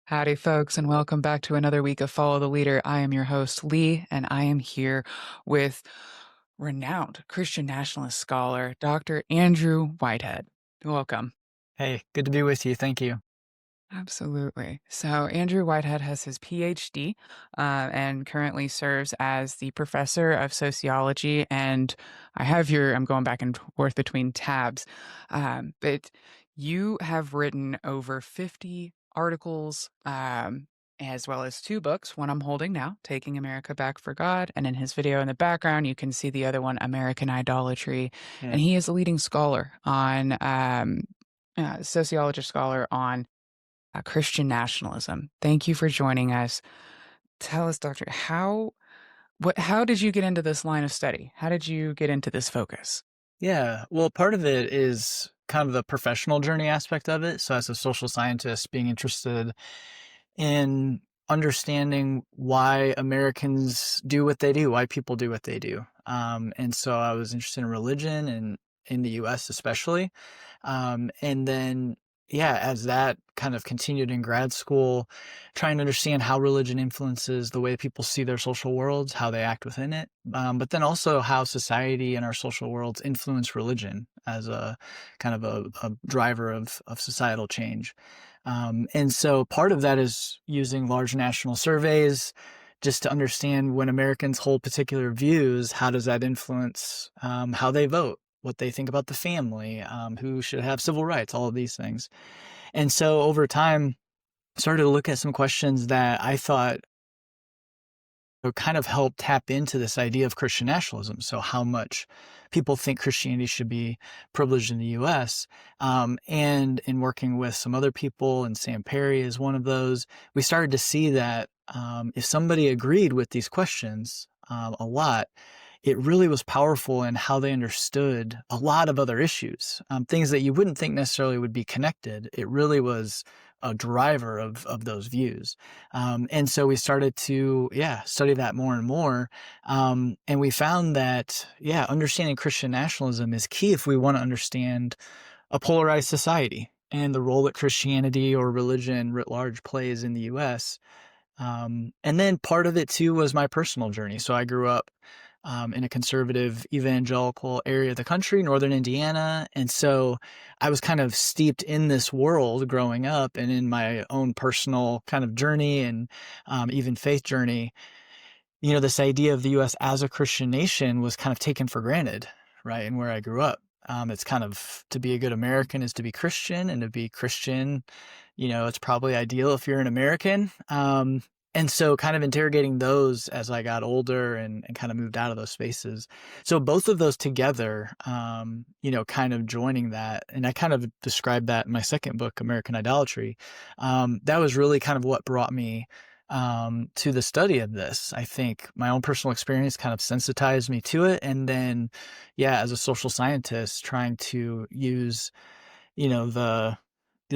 Howdy, folks, and welcome back to another week of Follow the Leader. I am your host, Lee, and I am here with renowned Christian nationalist scholar, Dr. Andrew Whitehead. Welcome. Hey, good to be with you. Thank you. Absolutely. So, Andrew Whitehead has his PhD and currently serves as the professor of sociology. And I'm going back and forth between tabs, but you have written over 50 articles, as well as two books. One I'm holding now, Taking America Back for God. And in his video in the background, you can see the other one, American Idolatry. Yeah. And he is a leading scholar on, sociologist scholar on Christian nationalism. Thank you for joining us. Tell us, Doctor, how did you get into this line of study? How did you get into this focus? Yeah. Well, part of it is kind of the professional journey aspect of it. So, as a social scientist, being interested in understanding why Americans do what they do, why people do what they do. And so I was interested in religion and in the US especially. And then, yeah, as that kind of continued in grad school, trying to understand how religion influences the way people see their social worlds, how they act within it, but then also how society and our social worlds influence religion as a kind of a driver of societal change. And so part of that is using large national surveys just to understand when Americans hold particular views, how does that influence how they vote, what they think about the family, who should have civil rights, all of these things. And so over time, started to look at some questions that I thought kind of help tap into this idea of Christian nationalism. So how much people think Christianity should be privileged in the U.S. And in working with some other people, and Sam Perry is one of those, we started to see that if somebody agreed with these questions a lot, it really was powerful in how they understood a lot of other issues, things that you wouldn't think necessarily would be connected. It really was a driver of those views. And so we started to, study that more and more. And we found that, understanding Christian nationalism is key if we want to understand a polarized society and the role that Christianity or religion writ large plays in the US. And then part of it too was my personal journey. So I grew up in a conservative evangelical area of the country, northern Indiana. And so I was kind of steeped in this world growing up and in my own personal kind of journey and even faith journey. This idea of the US as a Christian nation was kind of taken for granted, right? And where I grew up. It's kind of to be a good American is to be Christian, and to be Christian, it's probably ideal if you're an American. And so kind of interrogating those as I got older and kind of moved out of those spaces. So both of those together, kind of joining that. And I kind of described that in my second book, American Idolatry. That was really kind of what brought me to the study of this. I think my own personal experience kind of sensitized me to it. And then, as a social scientist, trying to use, the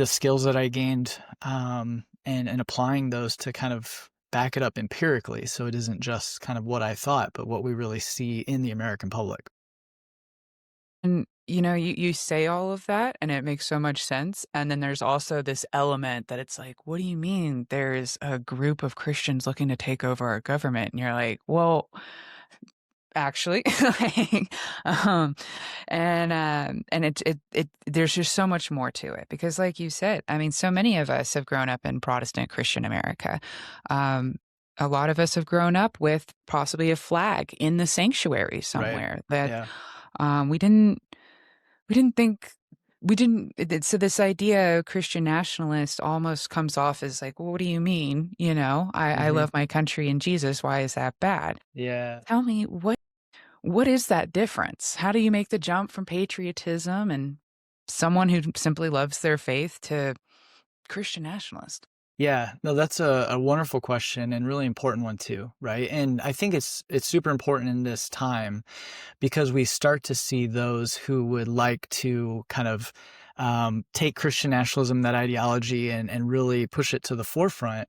skills that I gained, and applying those to kind of back it up empirically. So it isn't just kind of what I thought, but what we really see in the American public. And you say all of that and it makes so much sense. And then there's also this element that it's like, what do you mean there's a group of Christians looking to take over our government? And you're like, well, actually, like, and it there's just so much more to it because, like you said, I mean, so many of us have grown up in Protestant Christian America. A lot of us have grown up with possibly a flag in the sanctuary Right. somewhere that Yeah. we didn't think. So this idea of Christian nationalist almost comes off as like, well, what do you mean? I Hmm. love my country and Jesus. Why is that bad? Yeah. Tell me what is that difference? How do you make the jump from patriotism and someone who simply loves their faith to Christian nationalist? Yeah, no, that's a wonderful question and really important one too, right? And I think it's super important in this time because we start to see those who would like to kind of take Christian nationalism, that ideology, and really push it to the forefront,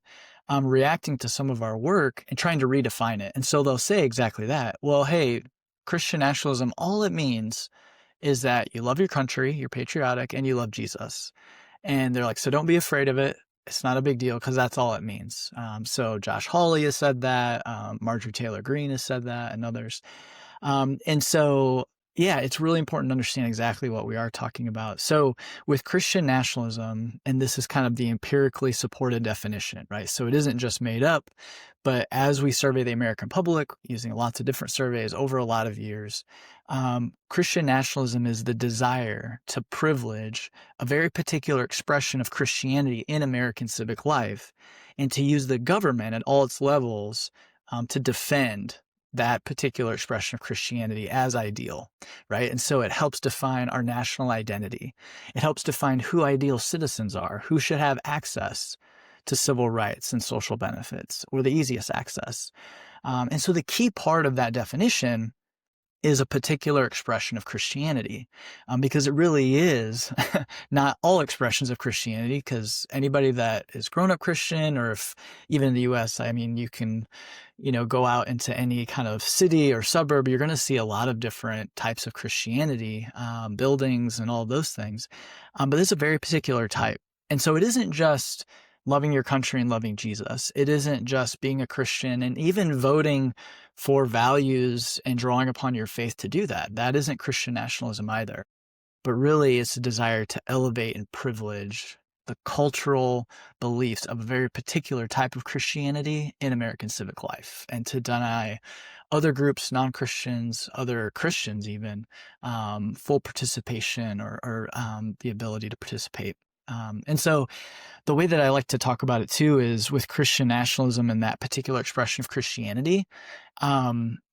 reacting to some of our work and trying to redefine it. And so they'll say exactly that. Well, hey, Christian nationalism, all it means is that you love your country, you're patriotic, and you love Jesus. And they're like, so don't be afraid of it. It's not a big deal because that's all it means. So Josh Hawley has said that, Marjorie Taylor Greene has said that, and others. And so, yeah, it's really important to understand exactly what we are talking about. So, with Christian nationalism, and this is kind of the empirically supported definition, right? So, it isn't just made up, but as we survey the American public using lots of different surveys over a lot of years, Christian nationalism is the desire to privilege a very particular expression of Christianity in American civic life and to use the government at all its levels to defend that particular expression of Christianity as ideal, right? And so it helps define our national identity. It helps define who ideal citizens are, who should have access to civil rights and social benefits, or the easiest access. And so the key part of that definition is a particular expression of Christianity, because it really is not all expressions of Christianity, because anybody that is grown up Christian, or if even in the US, I mean, you can, go out into any kind of city or suburb, you're going to see a lot of different types of Christianity, buildings and all of those things. But this is a very particular type. And so it isn't just loving your country and loving Jesus. It isn't just being a Christian and even voting for values and drawing upon your faith to do that. That isn't Christian nationalism either. But really, it's a desire to elevate and privilege the cultural beliefs of a very particular type of Christianity in American civic life, and to deny other groups, non-Christians, other Christians even, full participation or the ability to participate. And so the way that I like to talk about it too is with Christian nationalism and that particular expression of Christianity.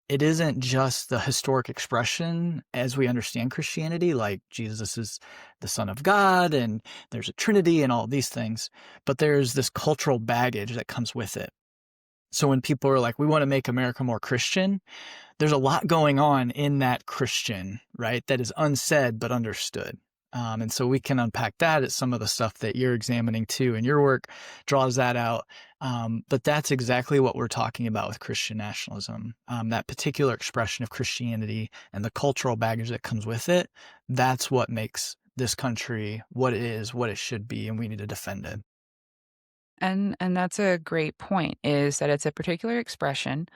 It isn't just the historic expression as we understand Christianity, like Jesus is the Son of God and there's a Trinity and all these things, but there's this cultural baggage that comes with it. So when people are like, we want to make America more Christian, there's a lot going on in that Christian, right? That is unsaid but understood. And so we can unpack that as some of the stuff that you're examining too, and your work draws that out. But that's exactly what we're talking about with Christian nationalism. That particular expression of Christianity and the cultural baggage that comes with it, that's what makes this country what it is, what it should be, and we need to defend it. And that's a great point, is that it's a particular expression,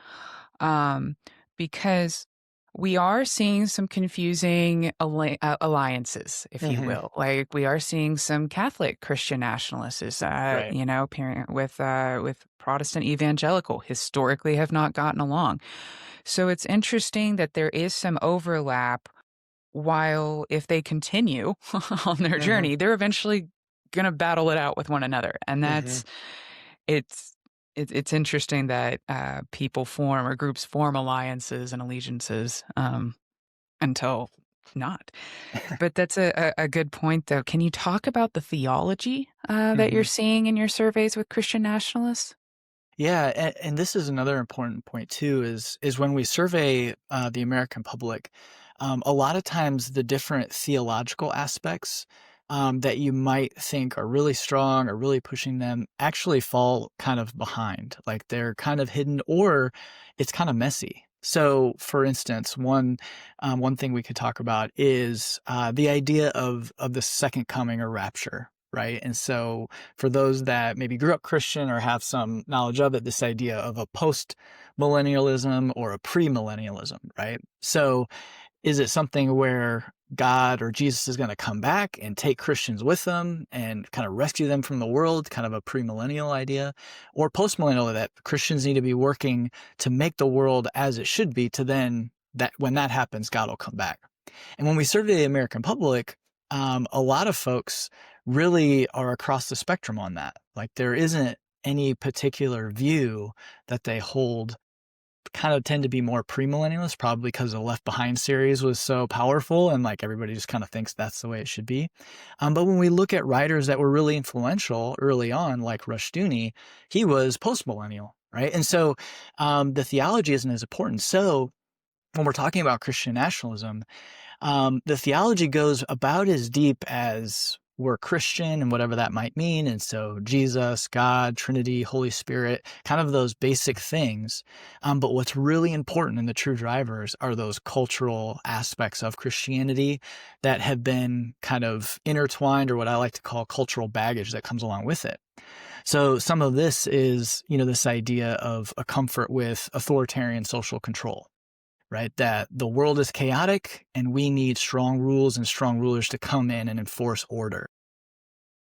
because we are seeing some confusing alliances, if you Hmm. will. Like, we are seeing some Catholic Christian nationalists, Right. pairing with Protestant evangelical, historically have not gotten along. So it's interesting that there is some overlap, while if they continue on their Hmm. journey, they're eventually going to battle it out with one another. And Hmm. it's it's interesting that people form, or groups form, alliances and allegiances, until not. But that's a good point, though. Can you talk about the theology that you're Hmm. seeing in your surveys with Christian nationalists? Yeah, and this is another important point too. Is when we survey the American public, a lot of times the different theological aspects that you might think are really strong or really pushing them actually fall kind of behind, like they're kind of hidden, or it's kind of messy. So, for instance, one thing we could talk about is the idea of the second coming or rapture, right? And so for those that maybe grew up Christian or have some knowledge of it, this idea of a post millennialism or a pre-millennialism, right? So is it something where God or Jesus is going to come back and take Christians with them and kind of rescue them from the world, kind of a premillennial idea, or postmillennial, that Christians need to be working to make the world as it should be, to then that when that happens, God will come back. And when we survey the American public, a lot of folks really are across the spectrum on that. Like, there isn't any particular view that they hold. Kind of tend to be more premillennialists, probably because the Left Behind series was so powerful and like everybody just kind of thinks that's the way it should be. But when we look at writers that were really influential early on, like Rushduni, he was postmillennial, right? And so the theology isn't as important. So when we're talking about Christian nationalism, the theology goes about as deep as we're Christian and whatever that might mean. And so Jesus, God, Trinity, Holy Spirit, kind of those basic things. But what's really important in the true drivers are those cultural aspects of Christianity that have been kind of intertwined, or what I like to call cultural baggage that comes along with it. So some of this is, this idea of a comfort with authoritarian social control, right? That the world is chaotic and we need strong rules and strong rulers to come in and enforce order.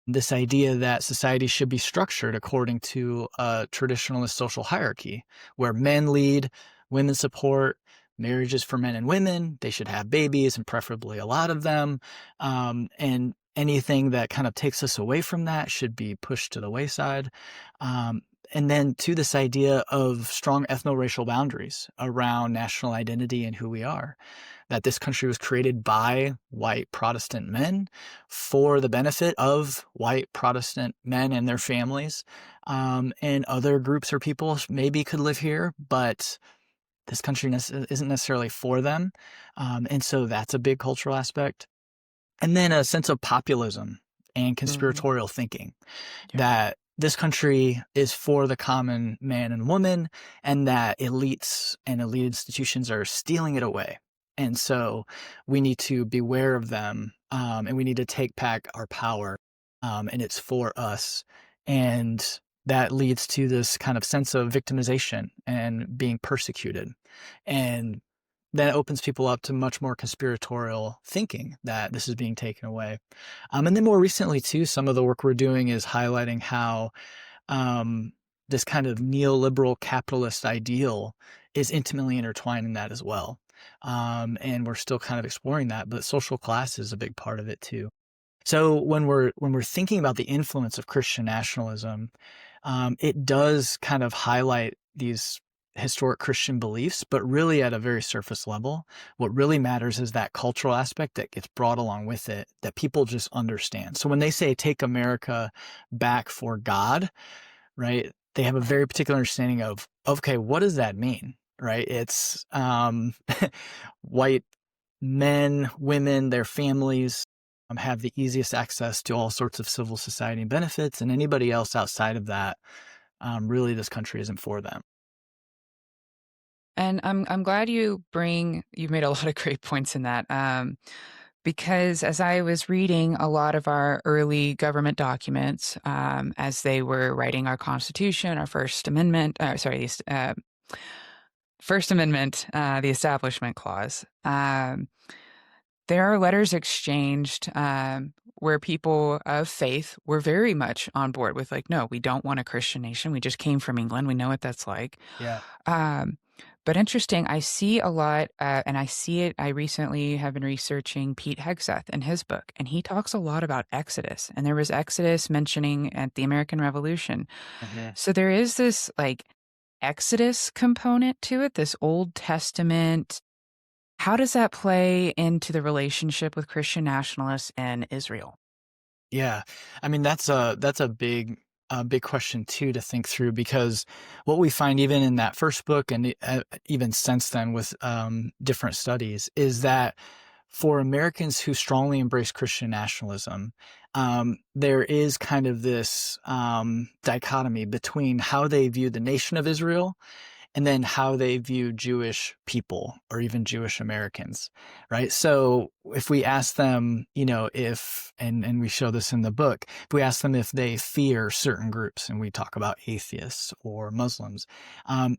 This idea that society should be structured according to a traditionalist social hierarchy where men lead, women support, marriages for men and women, they should have babies and preferably a lot of them. And anything that kind of takes us away from that should be pushed to the wayside. And then to this idea of strong ethno-racial boundaries around national identity and who we are, that this country was created by white Protestant men for the benefit of white Protestant men and their families. And other groups or people maybe could live here, but this country isn't necessarily for them. And so that's a big cultural aspect. And then a sense of populism and Mhm. conspiratorial thinking, Yeah. that this country is for the common man and woman, and that elites and elite institutions are stealing it away. And so we need to beware of them, and we need to take back our power, and it's for us. And that leads to this kind of sense of victimization and being persecuted. And that opens people up to much more conspiratorial thinking that this is being taken away. And then more recently, too, some of the work we're doing is highlighting how this kind of neoliberal capitalist ideal is intimately intertwined in that as well. And we're still kind of exploring that, but social class is a big part of it too. So when we're thinking about the influence of Christian nationalism, it does kind of highlight these historic Christian beliefs, but really at a very surface level. What really matters is that cultural aspect that gets brought along with it, that people just understand. So when they say take America back for God, right, they have a very particular understanding of, okay, what does that mean? Right? It's white men, women, their families have the easiest access to all sorts of civil society benefits, and anybody else outside of that, really, this country isn't for them. And I'm glad you've made a lot of great points in that. Because as I was reading a lot of our early government documents, as they were writing our Constitution, our First Amendment, First Amendment, the Establishment Clause, there are letters exchanged where people of faith were very much on board with, like, no, we don't want a Christian nation. We just came from England. We know what that's like. Yeah. Um, but interesting, I see a lot, and I see it. I recently have been researching Pete Hegseth in his book, and he talks a lot about Exodus. And there was Exodus mentioning at the American Revolution. Mhm. So there is this like Exodus component to it, this Old Testament. How does that play into the relationship with Christian nationalists and Israel? Yeah. I mean, that's a big question too to think through, because what we find even in that first book and even since then with different studies is that for Americans who strongly embrace Christian nationalism, there is kind of this dichotomy between how they view the nation of Israel and then how they view Jewish people or even Jewish Americans, right? So if we ask them, if, and we show this in the book, if we ask them if they fear certain groups, and we talk about atheists or Muslims, um,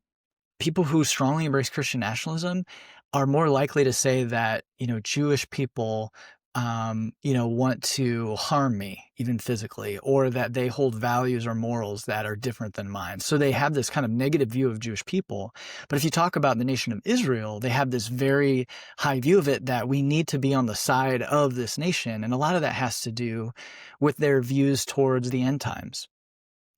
people who strongly embrace Christian nationalism are more likely to say that, Jewish people, want to harm me, even physically, or that they hold values or morals that are different than mine. So they have this kind of negative view of Jewish people. But if you talk about the nation of Israel, they have this very high view of it, that we need to be on the side of this nation. And a lot of that has to do with their views towards the end times,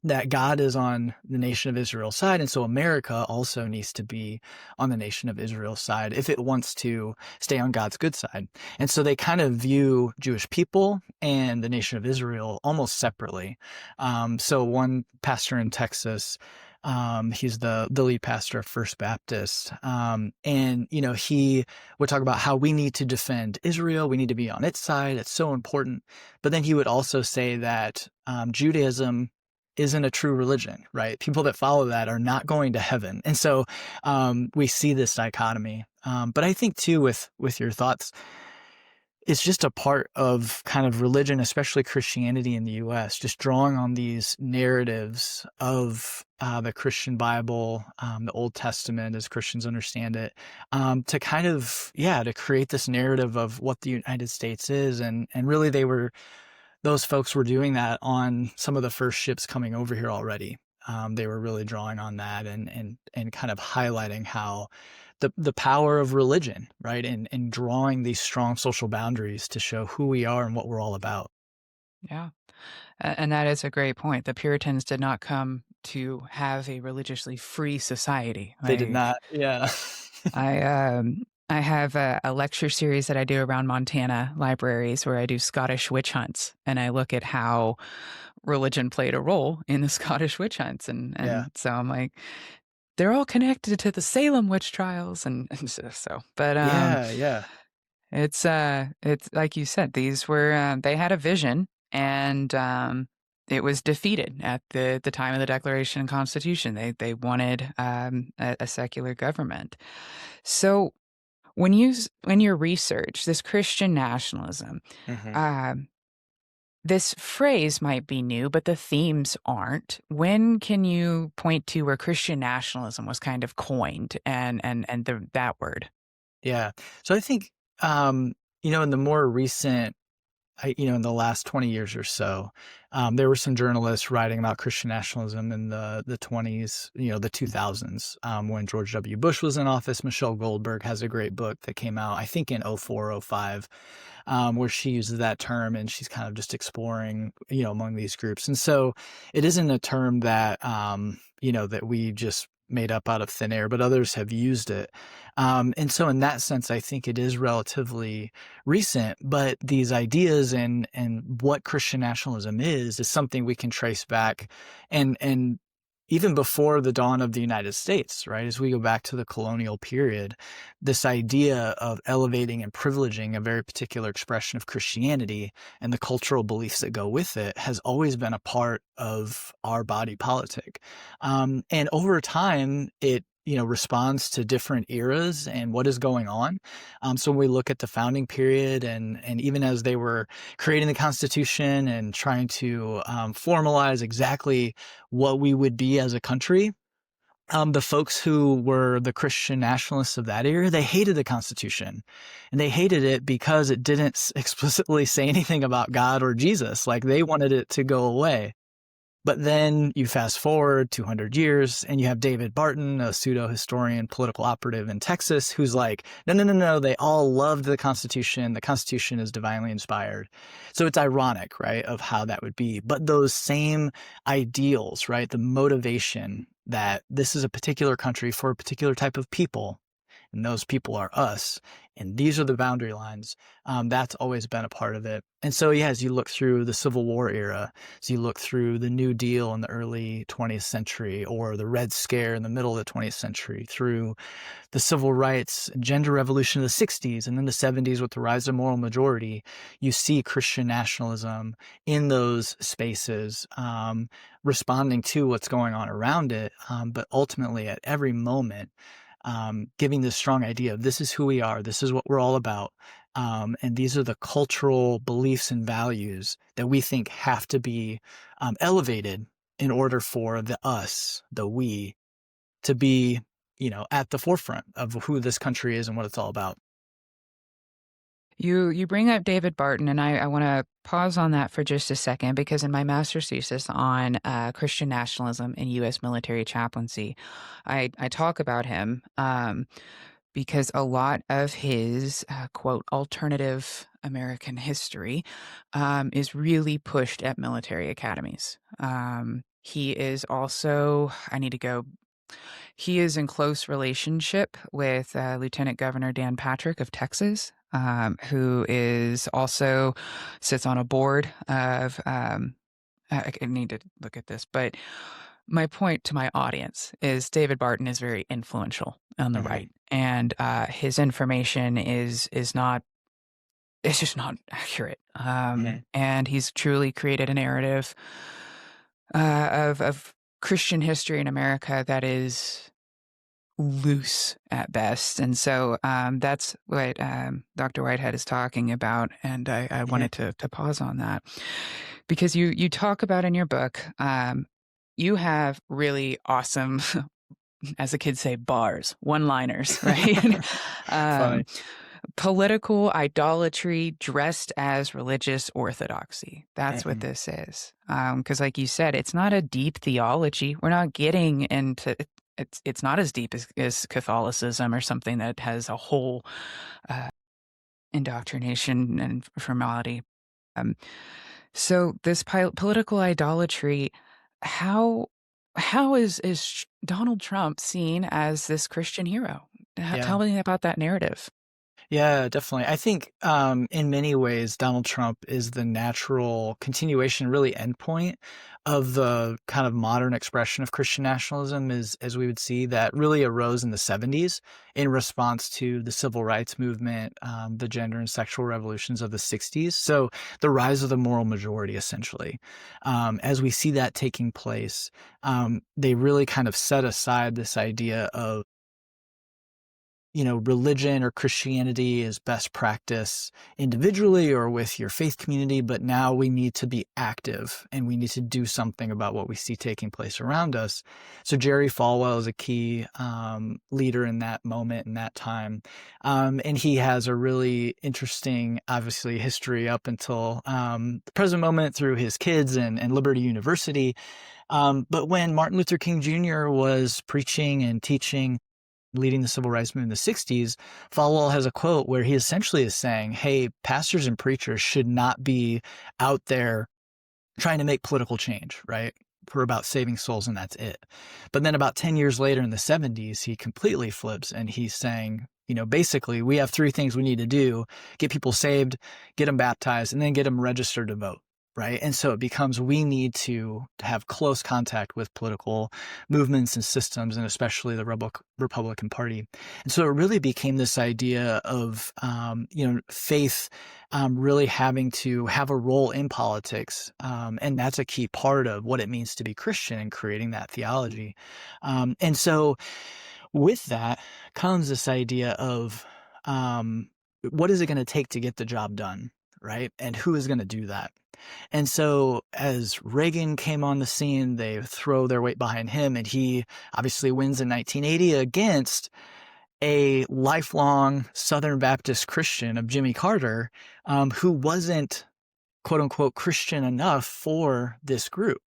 that God is on the nation of Israel's side. And so America also needs to be on the nation of Israel's side if it wants to stay on God's good side. And so they kind of view Jewish people and the nation of Israel almost separately. So one pastor in Texas He's the lead pastor of First Baptist. And, he would talk about how we need to defend Israel. We need to be on its side. It's so important. But then he would also say that Judaism isn't a true religion, right? People that follow that are not going to heaven. And so we see this dichotomy. But I think too, with your thoughts, it's just a part of kind of religion, especially Christianity in the US, just drawing on these narratives of the Christian Bible, the Old Testament as Christians understand it, to kind of, to create this narrative of what the United States is. And really those folks were doing that on some of the first ships coming over here already. They were really drawing on that and kind of highlighting how the power of religion, right? And drawing these strong social boundaries to show who we are and what we're all about. Yeah. And that is a great point. The Puritans did not come to have a religiously free society. They did Like not. Yeah. I have a lecture series that I do around Montana libraries where I do Scottish witch hunts, and I look at how religion played a role in the Scottish witch hunts, and Yeah. and so I'm like, they're all connected to the Salem witch trials, and so. But Yeah. Yeah. it's like you said, these were they had a vision, and it was defeated at the time of the Declaration and Constitution. They wanted a secular government. So when you research this Christian nationalism, Hmm. um, this phrase might be new, but the themes aren't. When can you point to where Christian nationalism was kind of coined and that word? Yeah. So I think, um, in the more recent in the last 20 years or so, there were some journalists writing about Christian nationalism in the 20s, the 2000s, when George W. Bush was in office. Michelle Goldberg has a great book that came out, I think, in '04, '05, where she uses that term and she's kind of just exploring, among these groups. And so it isn't a term that, that we just made up out of thin air, but others have used it. And so in that sense, I think it is relatively recent, but these ideas and what Christian nationalism is something we can trace back and even before the dawn of the United States, right? As we go back to the colonial period, this idea of elevating and privileging a very particular expression of Christianity and the cultural beliefs that go with it has always been a part of our body politic. And over time, it responds to different eras and what is going on. So when we look at the founding period and even as they were creating the Constitution and trying to formalize exactly what we would be as a country, the folks who were the Christian nationalists of that era, they hated the Constitution. And they hated it because it didn't explicitly say anything about God or Jesus. Like they wanted it to go away. But then you fast forward 200 years and you have David Barton, a pseudo historian, political operative in Texas, who's like, no, no, no, no. They all loved the Constitution. The Constitution is divinely inspired. So it's ironic, right, of how that would be. But those same ideals, right, the motivation that this is a particular country for a particular type of people, and those people are us, and these are the boundary lines. That's always been a part of it. And so, as you look through the Civil War era, as you look through the New Deal in the early 20th century, or the Red Scare in the middle of the 20th century, through the civil rights and gender revolution of the 60s, and then the 70s with the rise of moral majority, you see Christian nationalism in those spaces, responding to what's going on around it, but ultimately at every moment, giving this strong idea of this is who we are, this is what we're all about, and these are the cultural beliefs and values that we think have to be elevated in order for the us, the we, to be, at the forefront of who this country is and what it's all about. You bring up David Barton, and I want to pause on that for just a second because in my master's thesis on Christian nationalism in U.S. military chaplaincy, I talk about him because a lot of his quote alternative American history is really pushed at military academies. He is also I need to go. He is in close relationship with Lieutenant Governor Dan Patrick of Texas, who is also sits on a board of. I need to look at this, but My point to my audience is David Barton is very influential on the Hmm. right, and his information is not, it's just not accurate. Hmm. And he's truly created a narrative of Christian history in America that is loose at best. And so that's what Dr. Whitehead is talking about. And I Hmm. wanted to pause on that because you talk about in your book, you have really awesome, as the kids say, bars, one liners, right? um, Funny. Political idolatry dressed as religious orthodoxy. That's what Hmm. this is. Because, like you said, it's not a deep theology. We're not getting into it's not as deep as Catholicism or something that has a whole uh, indoctrination and formality. Um, so this political idolatry, how how is Donald Trump seen as this Christian hero? Yeah. Tell me about that narrative. Yeah, definitely. I think in many ways, Donald Trump is the natural continuation, really endpoint of the kind of modern expression of Christian nationalism, as we would see that really arose in the 70s in response to the civil rights movement, the gender and sexual revolutions of the 60s. So the rise of the moral majority, essentially. As we see that taking place, they really kind of set aside this idea of religion or Christianity is best practice individually or with your faith community, but now we need to be active and we need to do something about what we see taking place around us. So Jerry Falwell is a key leader in that moment, in that time. And he has a really interesting, obviously, history up until the present moment through his kids and Liberty University. But when Martin Luther King Jr. was preaching and teaching, leading the civil rights movement in the 60s, Falwell has a quote where he essentially is saying, hey, pastors and preachers should not be out there trying to make political change, right? We're about saving souls and that's it. But then about 10 years later in the 70s, he completely flips and he's saying, basically, we have three things we need to do: get people saved, get them baptized, and then get them registered to vote. Right. And so it becomes we need to have close contact with political movements and systems, and especially the Republican Party. And so it really became this idea of, faith really having to have a role in politics. And that's a key part of what it means to be Christian and creating that theology. And so with that comes this idea of what is it going to take to get the job done? Right. And who is going to do that? And so as Reagan came on the scene, they throw their weight behind him, and he obviously wins in 1980 against a lifelong Southern Baptist Christian of Jimmy Carter, who wasn't quote unquote Christian enough for this group,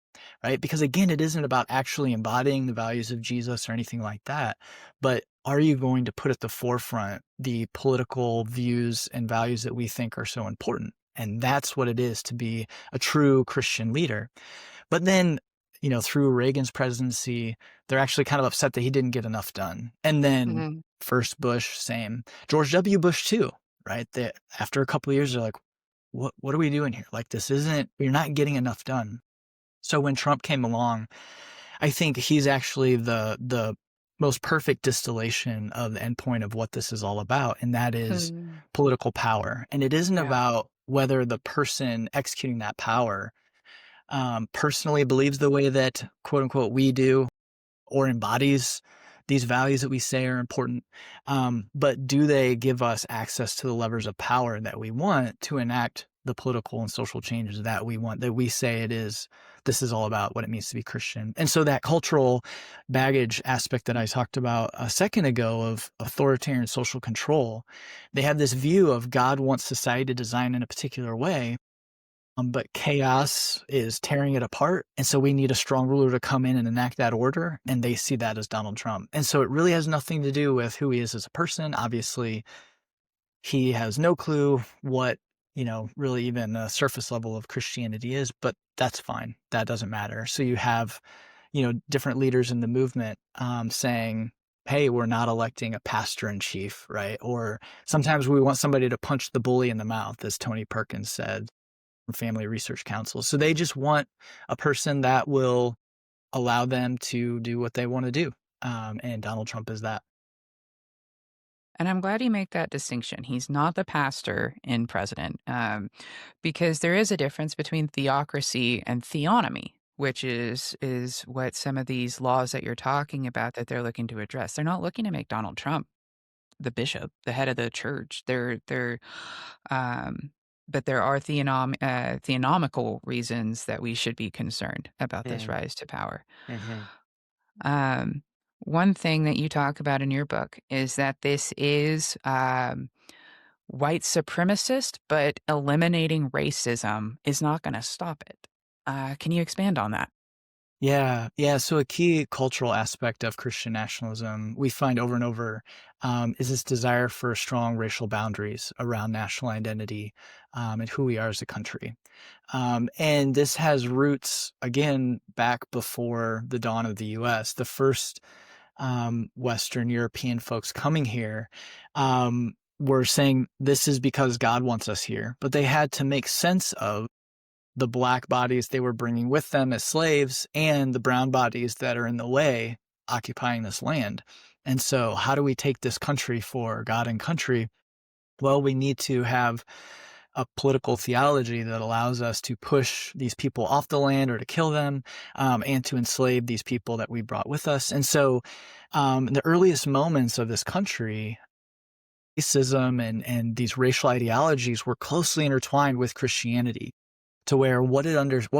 right? Because again, it isn't about actually embodying the values of Jesus or anything like that, but are you going to put at the forefront the political views and values that we think are so important? And that's what it is to be a true Christian leader. But then, through Reagan's presidency, they're actually kind of upset that he didn't get enough done. And then Mhm. first Bush, same. George W. Bush too, right? After a couple of years, they're like, what are we doing here? Like, we're not getting enough done. So when Trump came along, I think he's actually the most perfect distillation of the endpoint of what this is all about, and that is Mm. political power. And it isn't Yeah. about whether the person executing that power personally believes the way that quote unquote we do or embodies these values that we say are important. But do they give us access to the levers of power that we want to enact the political and social changes that we want, that we say this is all about what it means to be Christian. And so that cultural baggage aspect that I talked about a second ago of authoritarian social control, they have this view of God wants society to design in a particular way, but chaos is tearing it apart. And so we need a strong ruler to come in and enact that order. And they see that as Donald Trump. And so it really has nothing to do with who he is as a person. Obviously, he has no clue what, really even a surface level of Christianity is, but that's fine. That doesn't matter. So you have, different leaders in the movement saying, hey, we're not electing a pastor in chief, right? Or sometimes we want somebody to punch the bully in the mouth, as Tony Perkins said, Family Research Council. So they just want a person that will allow them to do what they want to do. And Donald Trump is that. And I'm glad you make that distinction. He's not the pastor in president, because there is a difference between theocracy and theonomy, which is what some of these laws that you're talking about that they're looking to address. They're not looking to make Donald Trump the bishop, the head of the church. Um, but there are theonomical reasons that we should be concerned about this Mm, rise to power. mhm. Um, One thing that you talk about in your book is that this is white supremacist, but eliminating racism is not going to stop it. Can you expand on that? Yeah, yeah. So a key cultural aspect of Christian nationalism we find over and over is this desire for strong racial boundaries around national identity and who we are as a country. And this has roots again back before the dawn of the U.S. The first Western European folks coming here were saying this is because God wants us here, but they had to make sense of the black bodies they were bringing with them as slaves and the brown bodies that are in the way occupying this land. And so, how do we take this country for God and country? Well, we need to have a political theology that allows us to push these people off the land or to kill them and to enslave these people that we brought with us. And so, in the earliest moments of this country, racism and these racial ideologies were closely intertwined with Christianity to where what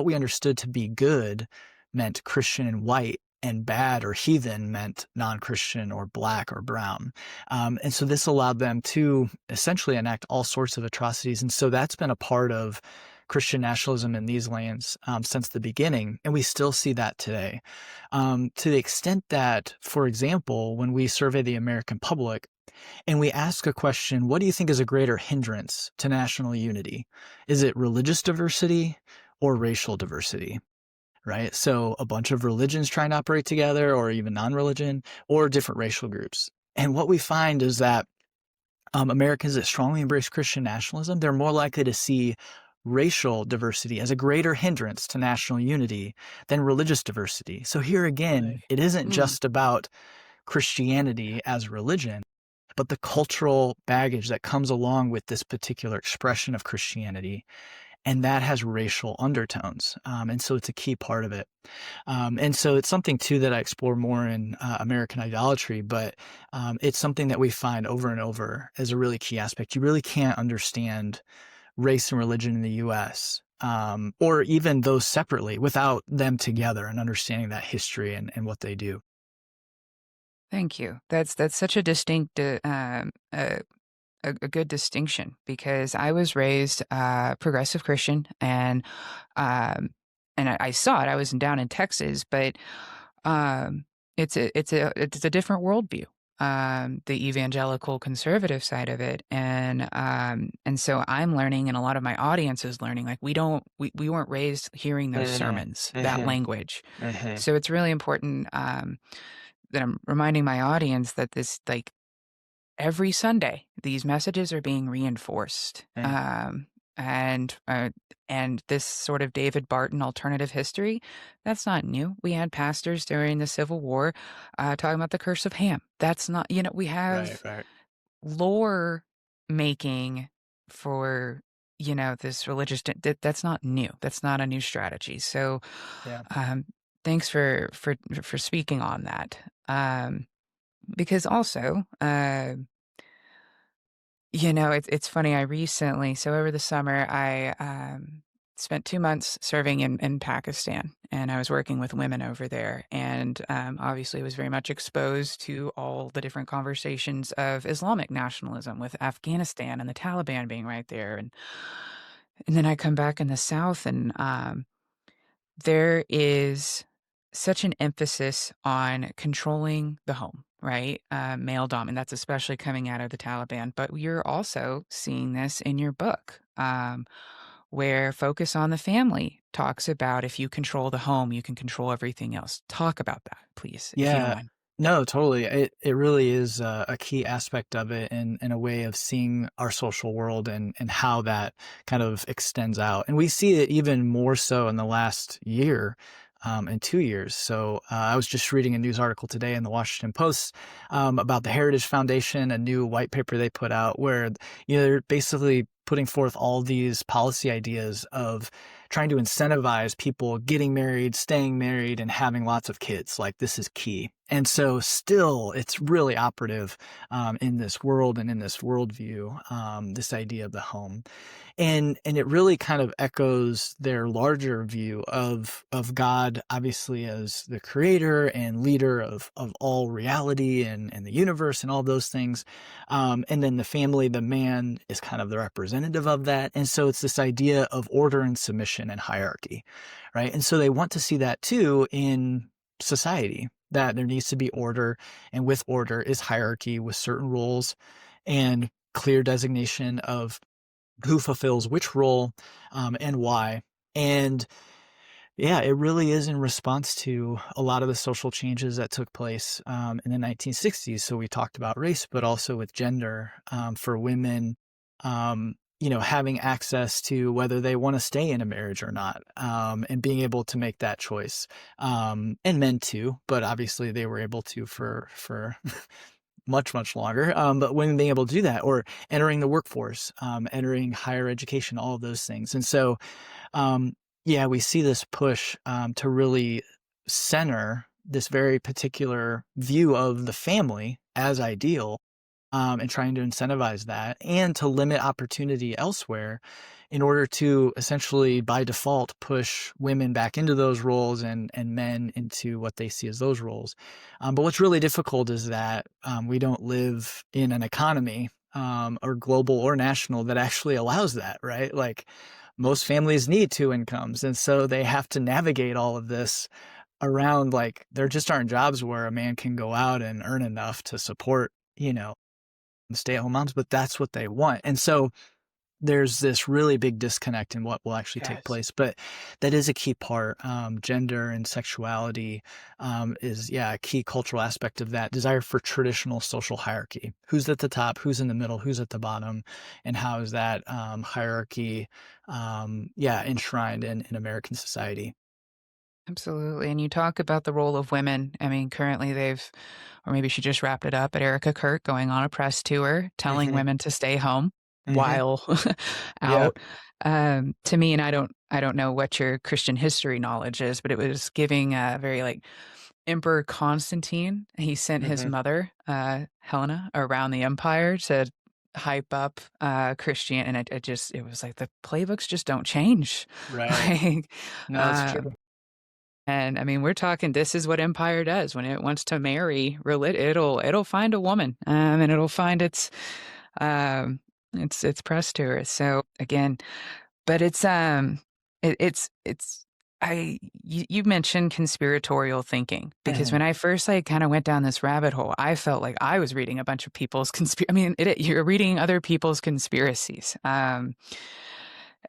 we understood to be good meant Christian and white, and bad or heathen meant non-Christian or black or brown. And so this allowed them to essentially enact all sorts of atrocities. And so that's been a part of Christian nationalism in these lands since the beginning, and we still see that today. To the extent that, for example, when we survey the American public, and we ask a question, what do you think is a greater hindrance to national unity? Is it religious diversity or racial diversity? Right? So a bunch of religions trying to operate together, or even non-religion, or different racial groups. And what we find is that Americans that strongly embrace Christian nationalism, they're more likely to see racial diversity as a greater hindrance to national unity than religious diversity. So here again, Right. it isn't Mm, just about Christianity as religion, but the cultural baggage that comes along with this particular expression of Christianity, and that has racial undertones. And so it's a key part of it. And so it's something too that I explore more in American idolatry, but it's something that we find over and over as a really key aspect. You really can't understand race and religion in the U.S. Or even those separately without them together and understanding that history and what they do. thank you. That's such a distinct, a good distinction because I was raised progressive Christian um, and I saw it. I was down in Texas, but um, it's a different worldview. The evangelical conservative side of it, and so I'm learning, and a lot of my audience is learning. Like we weren't raised hearing those Mhm, sermons, that mhm, language. mhm, So it's really important that I'm reminding my audience that this like every Sunday, these messages are being reinforced. mm. And this sort of David Barton alternative history, that's not new. We had pastors during the Civil War talking about the curse of Ham. That's not, we Right, have right. lore making for, this religious, that's not new. That's not a new strategy. So Yeah. um, thanks for speaking on that. Because also, it's funny. I recently, so over the summer, I spent 2 months serving in Pakistan, and I was working with women over there, and obviously was very much exposed to all the different conversations of Islamic nationalism with Afghanistan and the Taliban being right there, and then I come back in the South, and there is such an emphasis on controlling the home, right? Male dom, and that's especially coming out of the Taliban. But you're also seeing this in your book, where Focus on the Family talks about if you control the home, you can control everything else. Talk about that, please, if you don't Yeah. mind. No, totally. It really is a key aspect of it and a way of seeing our social world and how that kind of extends out. And we see it even more so in the last year in 2 years. So I was just reading a news article today in the Washington Post about the Heritage Foundation, a new white paper they put out where they're basically putting forth all these policy ideas of trying to incentivize people getting married, staying married, and having lots of kids. Like this is key. And so still, it's really operative in this world and in this worldview, this idea of the home. And it really kind of echoes their larger view of God, obviously as the creator and leader of all reality and the universe and all those things. And then the family, the man is kind of the representative of that. And so it's this idea of order and submission and hierarchy, right? And so they want to see that too in society, that there needs to be order, and with order is hierarchy with certain roles and clear designation of who fulfills which role, and why. And yeah, it really is in response to a lot of the social changes that took place in the 1960s. So we talked about race, but also with gender, for women, having access to whether they want to stay in a marriage or not, and being able to make that choice, and men too, but obviously they were able to for much, much longer. But women being able to do that, or entering the workforce, entering higher education, all of those things. And so, yeah, we see this push to really center this very particular view of the family as ideal, and trying to incentivize that and to limit opportunity elsewhere in order to essentially, by default, push women back into those roles and men into what they see as those roles. But what's really difficult is that we don't live in an economy, or global or national, that actually allows that, right? Like most families need two incomes. And so they have to navigate all of this around, like, there just aren't jobs where a man can go out and earn enough to support, stay-at-home moms, but that's what they want. And so there's this really big disconnect in what will actually take Yes. place. But that is a key part. Gender and sexuality is, yeah, a key cultural aspect of that desire for traditional social hierarchy. Who's at the top, who's in the middle, who's at the bottom, and how is that hierarchy, yeah, enshrined in American society. Absolutely. And you talk about the role of women. I mean, currently or maybe she just wrapped it up, but Erica Kirk going on a press tour telling Hmm. women to stay home Hmm. while Yeah. out. To me, and I don't know what your Christian history knowledge is, but it was giving a very like Emperor Constantine. He sent his Hmm. mother, Helena, around the empire to hype up Christian, and it was like the playbooks just don't change. Right. Like, No, it's uh, true. and I mean, we're talking. This is what empire does when it wants to marry. It'll find a woman, and it'll find its press tours. So again, but it's you mentioned conspiratorial thinking because Hmm. when I first like kind of went down this rabbit hole, I felt like I was reading a bunch of people's I mean, you're reading other people's conspiracies.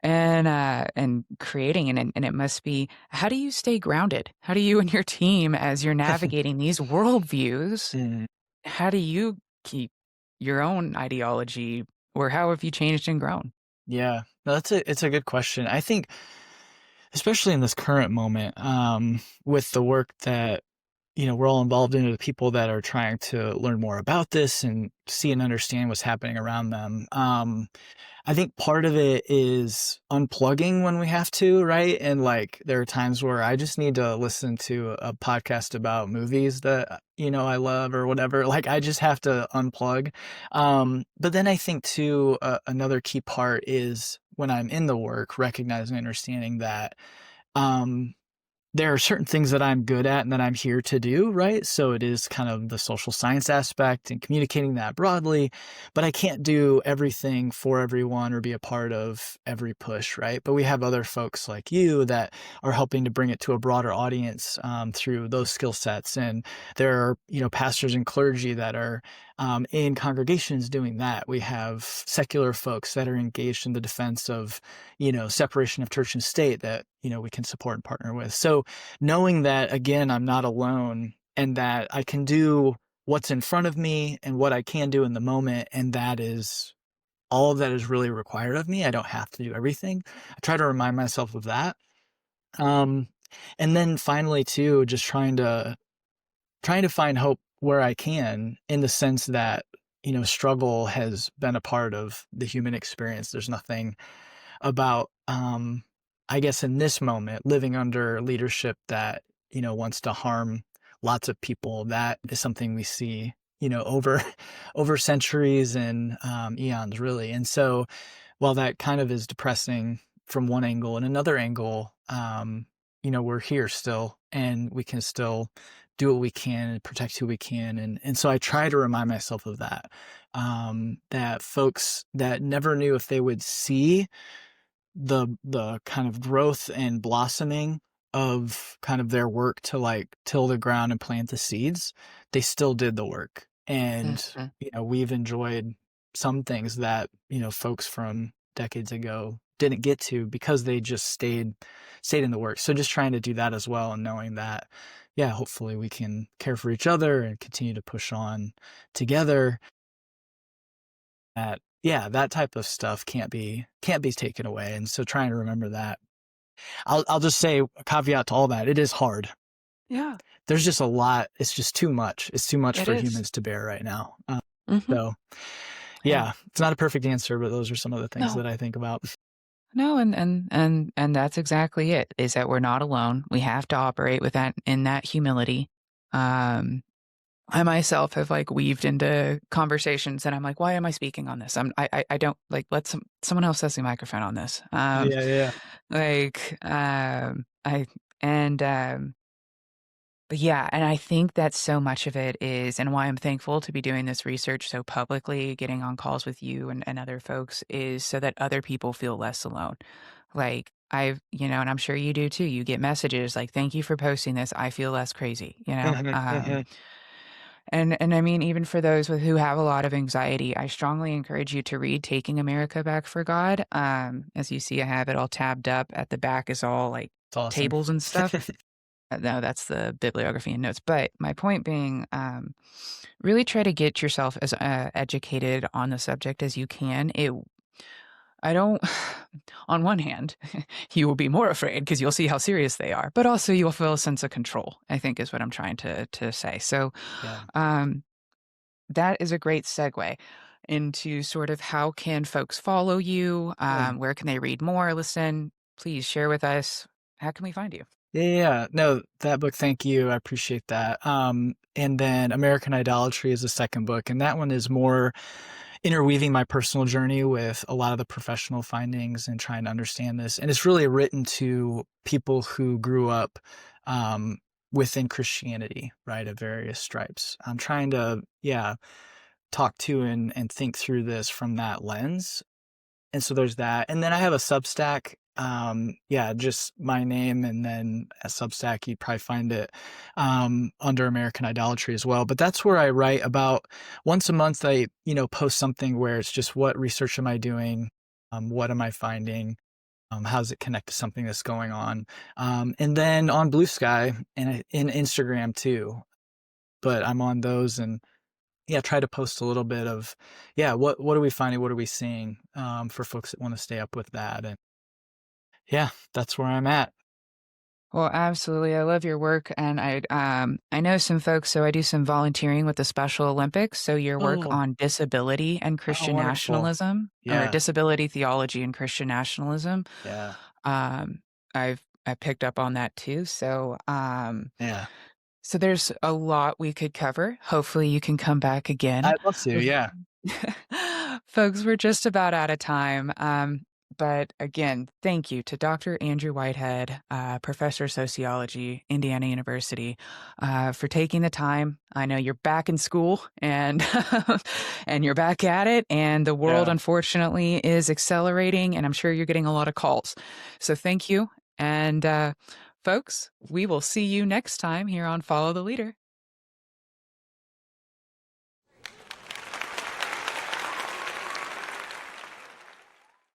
And creating and it must be how do you stay grounded? How do you and your team, as you're navigating these worldviews, Hmm. how do you keep your own ideology, or how have you changed and grown? Yeah. No, it's a good question. I think, especially in this current moment, with the work that we're all involved in, the people that are trying to learn more about this and see and understand what's happening around them. I think part of it is unplugging when we have to, right? And like there are times where I just need to listen to a podcast about movies that I love or whatever. Like I just have to unplug. But then I think too, another key part is when I'm in the work, recognizing and understanding that um there are certain things that I'm good at and that I'm here to do, right? So it is kind of the social science aspect and communicating that broadly, but I can't do everything for everyone or be a part of every push, right? But we have other folks like you that are helping to bring it to a broader audience, through those skill sets. And there are, pastors and clergy that are in congregations doing that. We have secular folks that are engaged in the defense of, separation of church and state that, we can support and partner with. So knowing that, again, I'm not alone and that I can do what's in front of me and what I can do in the moment. And that is all that is really required of me. I don't have to do everything. I try to remind myself of that. And then finally too, just trying to find hope where I can, in the sense that, struggle has been a part of the human experience. There's nothing about, I guess, in this moment, living under leadership that, wants to harm lots of people. That is something we see, over over centuries and eons, really. And so, while that kind of is depressing from one angle, and another angle, we're here still, and we can still do what we can and protect who we can. And so I try to remind myself of that, that folks that never knew if they would see the kind of growth and blossoming of kind of their work to like till the ground and plant the seeds, they still did the work. And, Mhm. we've enjoyed some things that, folks from decades ago didn't get to because they just stayed in the work. So just trying to do that as well, and knowing that, yeah, hopefully we can care for each other and continue to push on together. That, yeah, that type of stuff can't be taken away. And so trying to remember that. I'll just say a caveat to all that. It is hard. Yeah, There's just a lot. It's just too much. It's too much it for is. humans to bear right now. Hmm. So Yeah. yeah, it's not a perfect answer, but those are some of the things No, that I think about. no, and that's exactly it, is that we're not alone. We have to operate with that in that humility. Um, I myself have like weaved into conversations and I'm like, why am I speaking on this? I don't like, let someone else has the microphone on this. Yeah, yeah. I, and, but yeah, and I think that so much of it is, and why I'm thankful to be doing this research so publicly, getting on calls with you and other folks, is so that other people feel less alone. Like and I'm sure you do too. You get messages like, thank you for posting this. I feel less crazy, you know? Mhm, mhm. And I mean, even for those who have a lot of anxiety, I strongly encourage you to read Taking America Back for God. As you see, I have it all tabbed up. At the back is all like It's awesome. tables and stuff. No, that's the bibliography and notes. But my point being, really try to get yourself as educated on the subject as you can. I don't, on one hand, you will be more afraid because you'll see how serious they are, but also you'll feel a sense of control, I think is what I'm trying to say. So, Yeah. um, that is a great segue into sort of how can folks follow you? Yeah. Where can they read more, listen? Please share with us. How can we find you? Yeah, yeah, yeah. No, that book, thank you. I appreciate that. And then American Idolatry is the second book, and that one is more interweaving my personal journey with a lot of the professional findings and trying to understand this. And it's really written to people who grew up within Christianity, right, of various stripes. I'm trying to, yeah, talk to and think through this from that lens. And so there's that. And then I have a Substack. Yeah, just my name, and then a Substack, you'd probably find it under American Idolatry as well. But that's where I write about once a month. I, post something where it's just, what research am I doing? What am I finding? How does it connect to something that's going on? And then on Blue Sky and in Instagram too. But I'm on those, and yeah, try to post a little bit of, yeah, what are we finding? What are we seeing, for folks that want to stay up with that? And yeah, that's where I'm at. Well, absolutely. I love your work, and I know some folks, so I do some volunteering with the Special Olympics. So your work Oh, on disability and oh, Christian wonderful. nationalism, or Yeah, disability theology and Christian nationalism, yeah, um, I picked up on that too. yeah. So there's a lot we could cover. Hopefully, you can come back again. I'd love to. Yeah. Folks, we're just about out of time. But again, thank you to Dr. Andrew Whitehead, Professor of Sociology, Indiana University, for taking the time. I know you're back in school and and you're back at it, and the world, Yeah. unfortunately, is accelerating, and I'm sure you're getting a lot of calls. So thank you. And folks, we will see you next time here on Follow the Leader.